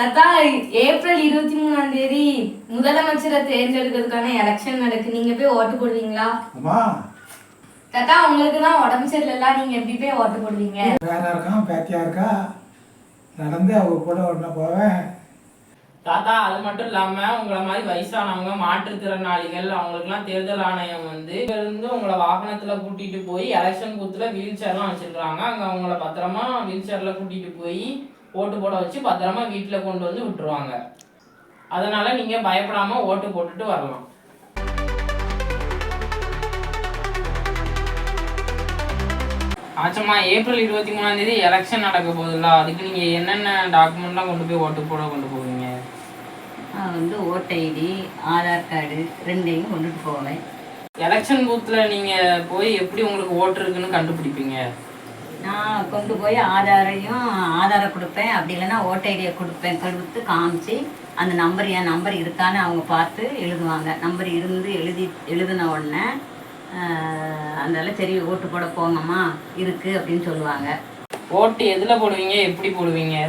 தாத்தா, ஏப்ரல் 23ஆம் தேதி முதலமைச்சரை தேர்ந்தெடுக்கிறதுக்கான எலெக்ஷன் நடக்கு. நீங்க போய் ஓட்டு போடுவீங்களா? அம்மா தாத்தா, உங்களுக்கு தான் உடம்பு சரியில்லை, நீங்க எப்படி போய் ஓட்டு போடுவீங்க? பேரா இருக்கான், பேத்தியா இருக்கா, நடந்து அவங்க கூட ஒன்றா போவேன். தாத்தா, அது மட்டும் இல்லாம உங்களை மாதிரி வயசானவங்க, மாற்றுத்திறனாளிகள், அவங்களுக்குலாம் தேர்தல் ஆணையம் இருந்து உங்களை வாகனத்துல கூட்டிட்டு போய் எலெக்ஷன் பூத்துல வீல் சேர்லாம் வச்சிருக்காங்க. அங்க அவங்கள பத்திரமா வீல் சேர்ல கூட்டிட்டு போய் ஓட்டு போட வச்சு பத்திரமா வீட்டுல கொண்டு வந்து விட்டுருவாங்க. அதனால நீங்க பயப்படாம ஓட்டு போட்டுட்டு வரலாம். ஆச்சம்மா, ஏப்ரல் 23ஆம் தேதி எலெக்ஷன் நடக்க போகுதுல்ல, அதுக்கு நீங்க என்னென்ன டாக்குமெண்ட்லாம் கொண்டு போய் ஓட்டு போட கொண்டு போவீங்க? ஓட்டு ஐடி, ஆதார் கார்டு ரெண்டையும் கொண்டுட்டு போவேன். எலெக்ஷன் பூத்தில் நீங்கள் போய் எப்படி உங்களுக்கு ஓட்டு இருக்குன்னு கண்டுபிடிப்பீங்க? நான் கொண்டு போய் ஆதாரை கொடுப்பேன், அப்படி இல்லைன்னா ஓட்டு ஐடியை கொடுத்து காமிச்சு அந்த நம்பர் என் நம்பர் இருக்கான்னு அவங்க பார்த்து எழுதுவாங்க. நம்பர் எழுதின உடனே அதனால சரி ஓட்டு போட போங்கம்மா இருக்குது அப்படின்னு சொல்லுவாங்க. ஓட்டு எதில் போடுவீங்க, எப்படி போடுவீங்க?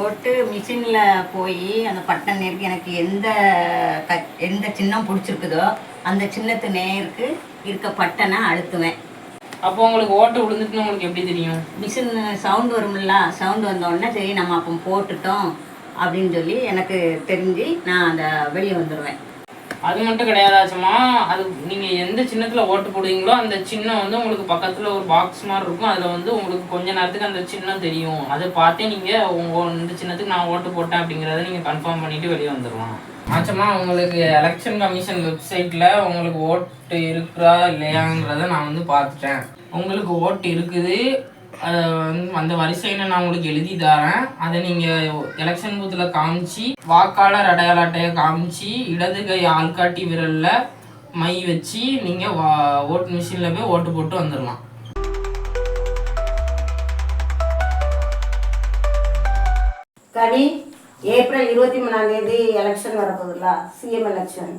ஓட்டு மிஷினில் போய் அந்த பட்டன் நேருக்கு எனக்கு எந்த சின்னம் பிடிச்சிருக்குதோ அந்த சின்னத்து நேருக்கு இருக்க பட்டனை அழுத்துவேன். அப்போ உங்களுக்கு ஓட்டு விழுந்துட்டுன்னு உங்களுக்கு எப்படி தெரியும்? மிஷின் சவுண்டு வரும்ல, சவுண்டு வந்தோடனே சரி நம்ம அப்போ போட்டுட்டோம் அப்படின்னு சொல்லி எனக்கு தெரிஞ்சு நான் அந்த வெளியே வந்துடுவேன். அது மட்டும் கிடையாதாச்சுமா, அது நீங்கள் எந்த சின்னத்தில் ஓட்டு போடுவீங்களோ அந்த சின்னம் உங்களுக்கு பக்கத்தில் ஒரு பாக்ஸ் மாதிரி இருக்கும். அதில் உங்களுக்கு கொஞ்ச நேரத்துக்கு அந்த சின்னம் தெரியும். அதை பார்த்தே நீங்கள் இந்த சின்னத்துக்கு நான் ஓட்டு போட்டேன் அப்படிங்கிறத நீங்கள் கன்ஃபார்ம் பண்ணிவிட்டு வெளியே வந்துடலாம். ஆச்சம்மா, உங்களுக்கு எலெக்ஷன் கமிஷன் வெப்சைட்டில் உங்களுக்கு ஓட்டு இருக்குதா இல்லையாங்கிறத நான் பார்த்துட்டேன். உங்களுக்கு ஓட்டு இருக்குது. அந்த வரிசையில் நான் உங்களுக்கு எழுதி தரேன். அதை நீங்கள் எலெக்ஷன் பூத்தில் காமிச்சு, வாக்காளர் அடையாள அட்டையை காமிச்சு, இடது கை ஆள்காட்டி விரலில் மை வச்சு நீங்கள் ஓட்டு மிஷினில் போய் ஓட்டு போட்டு வந்துடலாம். கவி, ஏப்ரல் 23ஆம் தேதி எலெக்ஷன் வரப்போகுதுல்ல, சிஎம் எலெக்ஷன்.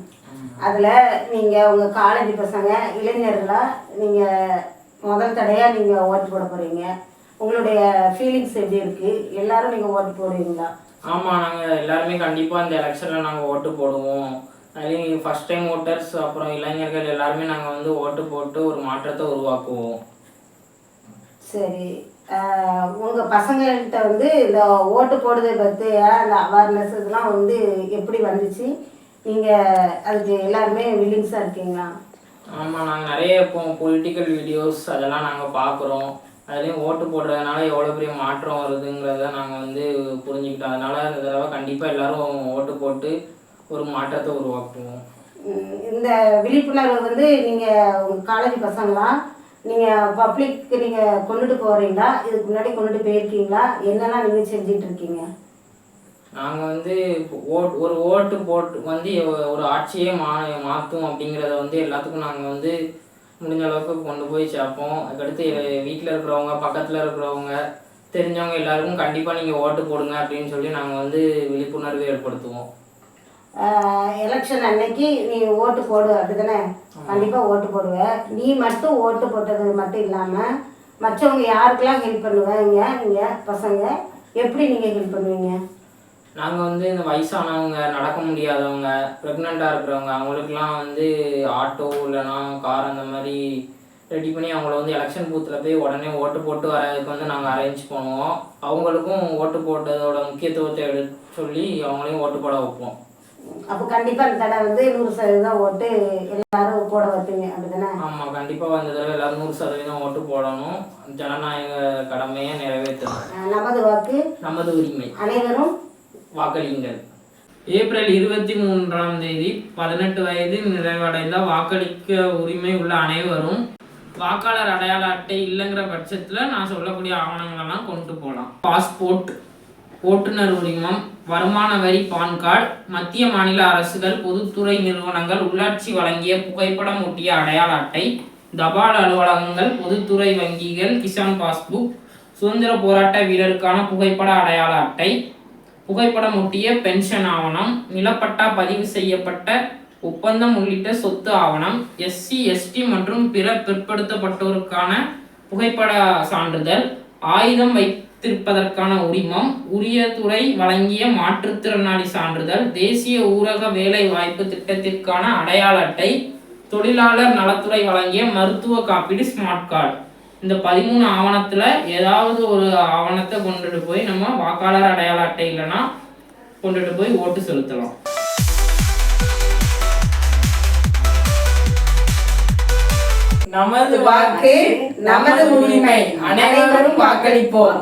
அதில் நீங்கள் உங்கள் காலேஜ் பசங்க இளைஞர்களாக நீங்கள் முதல் தடையாக நீங்கள் ஓட்டு போட போகிறீங்க. உங்களுடைய ஃபீலிங்ஸ் எப்படி இருக்குது? எல்லாரும் நீங்கள் ஓட்டு போடுவீங்களா? ஆமாம், நாங்கள் எல்லாருமே கண்டிப்பாக இந்த எலெக்ஷனில் நாங்கள் ஓட்டு போடுவோம். அதுலேயும் ஃபஸ்ட் டைம் ஓட்டர்ஸ், அப்புறம் இளைஞர்கள் எல்லாருமே நாங்கள் ஓட்டு போட்டு ஒரு மாற்றத்தை உருவாக்குவோம். சரி, உங்கள் பசங்கள்கிட்ட இந்த ஓட்டு போடுறதை பற்றி அந்த அவேர்னஸ் இதெல்லாம் எப்படி வந்துச்சு? நீங்கள் அதுக்கு எல்லாருமே வில்லிங்ஸாக இருக்கீங்களா? ஆமாம், நாங்கள் நிறைய இப்போ பொலிட்டிக்கல் வீடியோஸ் அதெல்லாம் நாங்கள் பார்க்குறோம். அதுலேயும் ஓட்டு போடுறதுனால எவ்வளோ பெரிய மாற்றம் வருதுங்கிறத நாங்கள் புரிஞ்சுக்கிட்டோம். அதனால் இந்த தடவை கண்டிப்பாக எல்லோரும் ஓட்டு போட்டு ஒரு மாற்றத்தை உருவாக்குவோம். இந்த விழிப்புணர்வு நீங்கள் உங்கள் காலேஜ் பசங்களாம் நீங்கள் பப்ளிக்கு நீங்கள் கொண்டுட்டு போகிறீங்களா? இதுக்கு முன்னாடி கொண்டுட்டு போயிருக்கீங்களா? என்னெல்லாம் நீங்கள் செஞ்சிட்ருக்கீங்க? நாங்கள் ஒரு ஓட்டு போட்டு ஒரு ஆட்சியே மாற்றும் அப்படிங்கிறத எல்லாத்துக்கும் நாங்கள் முடிஞ்ச அளவுக்கு கொண்டு போய் சேர்ப்போம். அதுக்கடுத்து வீட்டில் இருக்கிறவங்க, பக்கத்தில் இருக்கிறவங்க, தெரிஞ்சவங்க எல்லாருக்கும் கண்டிப்பாக நீங்கள் ஓட்டு போடுங்க அப்படின்னு சொல்லி நாங்கள் விழிப்புணர்வு ஏற்படுத்துவோம். எலெக்ஷன் அன்னைக்கு நீ ஓட்டு போடு, அப்படி தானே? கண்டிப்பாக ஓட்டு போடுவேன். நீ மட்டும் ஓட்டு போட்டது மட்டும் இல்லாமல் மற்றவங்க யாருக்கெல்லாம் ஹெல்ப் பண்ணுவாங்க? நீங்கள் பசங்க எப்படி நீங்கள் ஹெல்ப் பண்ணுவீங்க? நாங்கள் இந்த வயசானவங்க, நடக்க முடியாதவங்க, ப்ரெக்னெண்ட்டாக இருக்கிறவங்க, அவங்களுக்குலாம் ஆட்டோ இல்லைனா கார் அந்த மாதிரி ரெடி பண்ணி அவங்கள எலெக்ஷன் பூத்தில் போய் உடனே ஓட்டு போட்டு வரதுக்கு நாங்கள் அரேஞ்ச் பண்ணுவோம். அவங்களுக்கும் ஓட்டு போட்டதோட முக்கியத்துவத்தை எடுத்து சொல்லி அவங்களையும் ஓட்டு போட வைப்போம். அப்போ கண்டிப்பாக இந்த தடவை 100% ஓட்டு எல்லாரும் போட வைப்பீங்க, அப்படி தானே? ஆமாம், கண்டிப்பாக இந்த தடவை எல்லாரும் 100% ஓட்டு போடணும். ஜனநாயக கடமையை நிறைவேற்றணும். நமது வாக்கு நமது உரிமை, அனைவரும் வாக்களியுங்கள். ஏப்ரல் 23ஆம் தேதி 18 வயது நிறைவடைந்த வாக்களிக்க உரிமை உள்ள அனைவரும் வாக்காளர் அடையாள அட்டை இல்லைங்கிற பட்சத்தில் நான் சொல்லக்கூடிய ஆவணங்களெல்லாம் கொண்டு போகலாம். பாஸ்போர்ட், ஓட்டுநர் உரிமம், வருமான வரி, பான் கார்டு, மத்திய மாநில அரசுகள், பொதுத்துறை நிறுவனங்கள், உள்ளாட்சி வழங்கிய புகைப்படம் ஒட்டிய அடையாள அட்டை, தபால் அலுவலகங்கள், பொதுத்துறை வங்கிகள், கிசான் பாஸ்புக், சுதந்திர போராட்ட வீரருக்கான புகைப்பட அடையாள அட்டை, புகைப்படம் ஒட்டிய பென்ஷன் ஆவணம், நிலப்பட்டா பதிவு செய்யப்பட்ட ஒப்பந்தம் உள்ளிட்ட சொத்து ஆவணம், எஸ்சி எஸ்டி மற்றும் பிற பிற்படுத்தப்பட்டோருக்கான புகைப்பட சான்றிதழ், ஆயுதம் வாக்களித்திருப்பதற்கான உரிமம், உரிய துறை வழங்கிய மாற்றுத்திறனாளி சான்றிதழ், தேசிய ஊரக வேலை வாய்ப்பு திட்டத்திற்கான அடையாள அட்டை, தொழிலாளர் நலத்துறை வழங்கிய மருத்துவ காப்பீடு, ஸ்மார்ட் கார்டு. இந்த 13 ஆவணத்தில் ஏதாவது ஒரு ஆவணத்தை கொண்டுட்டு போய் நம்ம வாக்காளர் அடையாள அட்டை இல்லைன்னா கொண்டுட்டு போய் ஓட்டு செலுத்தலாம். நமது வாக்கு நமது உரிமை. அனைவரும் வாக்களிப்போம்.